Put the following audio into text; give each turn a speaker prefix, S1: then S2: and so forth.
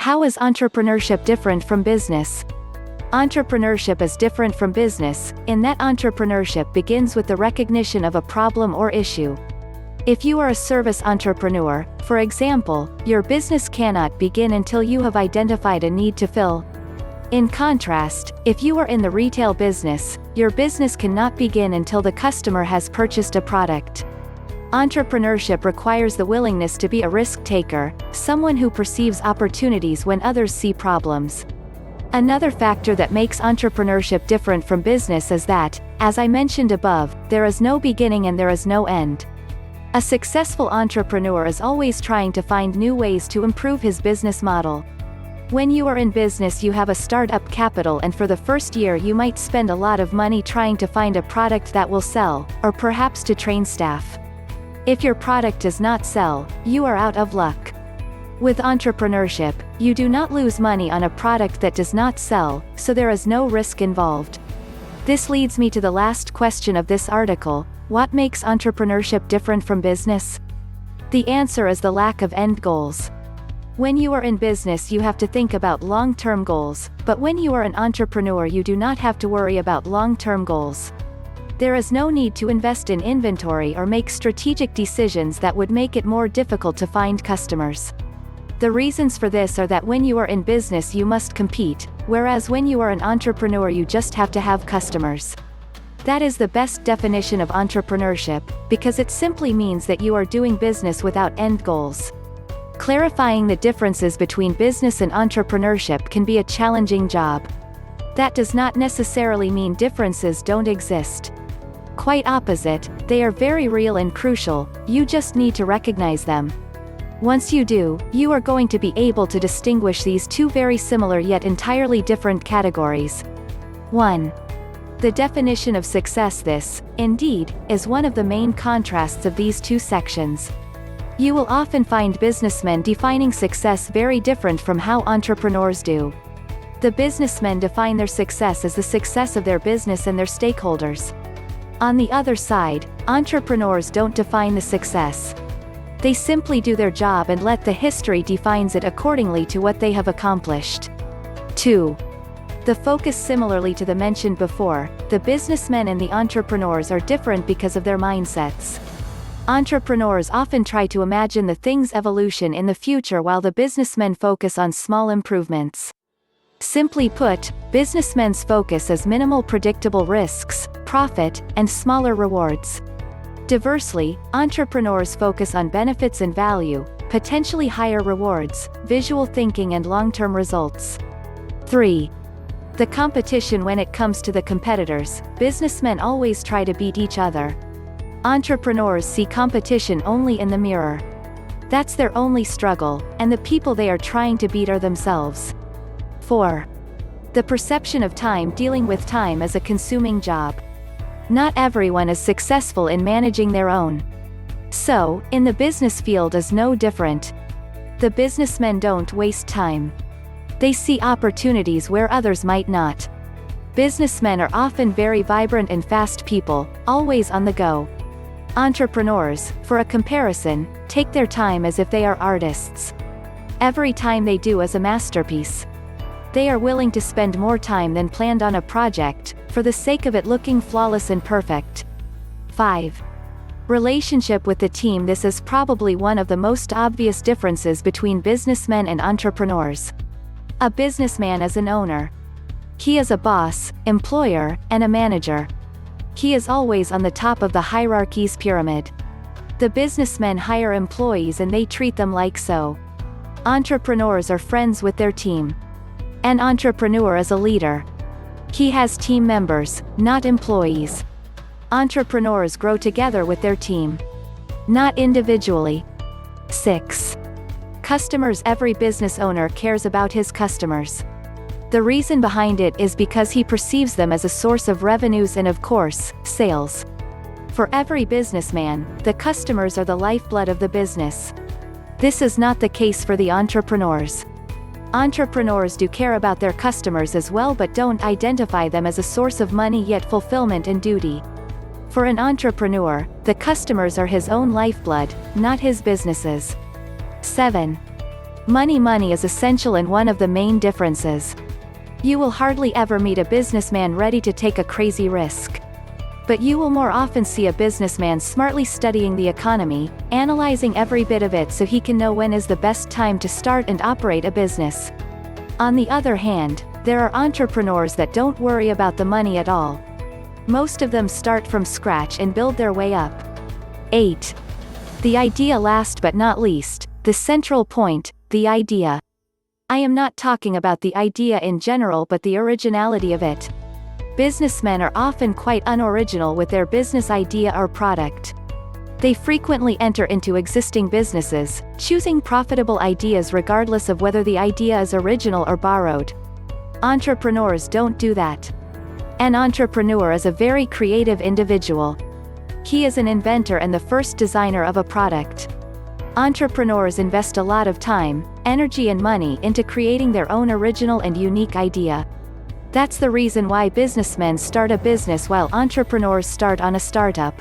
S1: How is entrepreneurship different from business? Entrepreneurship is different from business, in that entrepreneurship begins with the recognition of a problem or issue. If you are a service entrepreneur, for example, your business cannot begin until you have identified a need to fill. In contrast, if you are in the retail business, your business cannot begin until the customer has purchased a product. Entrepreneurship requires the willingness to be a risk taker, someone who perceives opportunities when others see problems. Another factor that makes entrepreneurship different from business is that, as I mentioned above, there is no beginning and there is no end. A successful entrepreneur is always trying to find new ways to improve his business model. When you are in business, you have a startup capital, and for the first year you might spend a lot of money trying to find a product that will sell, or perhaps to train staff. If your product does not sell, you are out of luck. With entrepreneurship, you do not lose money on a product that does not sell, so there is no risk involved. This leads me to the last question of this article: what makes entrepreneurship different from business? The answer is the lack of end goals. When you are in business, you have to think about long-term goals, but when you are an entrepreneur, you do not have to worry about long-term goals. There is no need to invest in inventory or make strategic decisions that would make it more difficult to find customers. The reasons for this are that when you are in business you must compete, whereas when you are an entrepreneur you just have to have customers. That is the best definition of entrepreneurship, because it simply means that you are doing business without end goals. Clarifying the differences between business and entrepreneurship can be a challenging job. That does not necessarily mean differences don't exist. Quite opposite, they are very real and crucial, you just need to recognize them. Once you do, you are going to be able to distinguish these two very similar yet entirely different categories. 1. The definition of success. This, indeed, is one of the main contrasts of these two sections. You will often find businessmen defining success very different from how entrepreneurs do. The businessmen define their success as the success of their business and their stakeholders. On the other side, entrepreneurs don't define the success. They simply do their job and let the history defines it accordingly to what they have accomplished. 2. The focus. Similarly to the mentioned before, the businessmen and the entrepreneurs are different because of their mindsets. Entrepreneurs often try to imagine the thing's evolution in the future, while the businessmen focus on small improvements. Simply put, businessmen's focus is minimal predictable risks, profit, and smaller rewards. Diversely, entrepreneurs focus on benefits and value, potentially higher rewards, visual thinking and long-term results. 3. The competition. When it comes to the competitors, businessmen always try to beat each other. Entrepreneurs see competition only in the mirror. That's their only struggle, and the people they are trying to beat are themselves. 4. The perception of time. Dealing with time is a consuming job. Not everyone is successful in managing their own. So, in the business field is no different. The businessmen don't waste time. They see opportunities where others might not. Businessmen are often very vibrant and fast people, always on the go. Entrepreneurs, for a comparison, take their time as if they are artists. Every time they do is a masterpiece. They are willing to spend more time than planned on a project, for the sake of it looking flawless and perfect. 5. Relationship with the team. This is probably one of the most obvious differences between businessmen and entrepreneurs. A businessman is an owner. He is a boss, employer, and a manager. He is always on the top of the hierarchy's pyramid. The businessmen hire employees and they treat them like so. Entrepreneurs are friends with their team. An entrepreneur is a leader. He has team members, not employees. Entrepreneurs grow together with their team, not individually. 6. Customers. Every business owner cares about his customers. The reason behind it is because he perceives them as a source of revenues and, of course, sales. For every businessman, the customers are the lifeblood of the business. This is not the case for the entrepreneurs. Entrepreneurs do care about their customers as well, but don't identify them as a source of money yet fulfillment and duty. For an entrepreneur, the customers are his own lifeblood, not his businesses. 7. Money is essential and one of the main differences. You will hardly ever meet a businessman ready to take a crazy risk. But you will more often see a businessman smartly studying the economy, analyzing every bit of it so he can know when is the best time to start and operate a business. On the other hand, there are entrepreneurs that don't worry about the money at all. Most of them start from scratch and build their way up. 8. The idea. Last but not least, the central point, the idea. I am not talking about the idea in general but the originality of it. Businessmen are often quite unoriginal with their business idea or product. They frequently enter into existing businesses, choosing profitable ideas regardless of whether the idea is original or borrowed. Entrepreneurs don't do that. An entrepreneur is a very creative individual. He is an inventor and the first designer of a product. Entrepreneurs invest a lot of time, energy and money into creating their own original and unique idea. That's the reason why businessmen start a business while entrepreneurs start on a startup.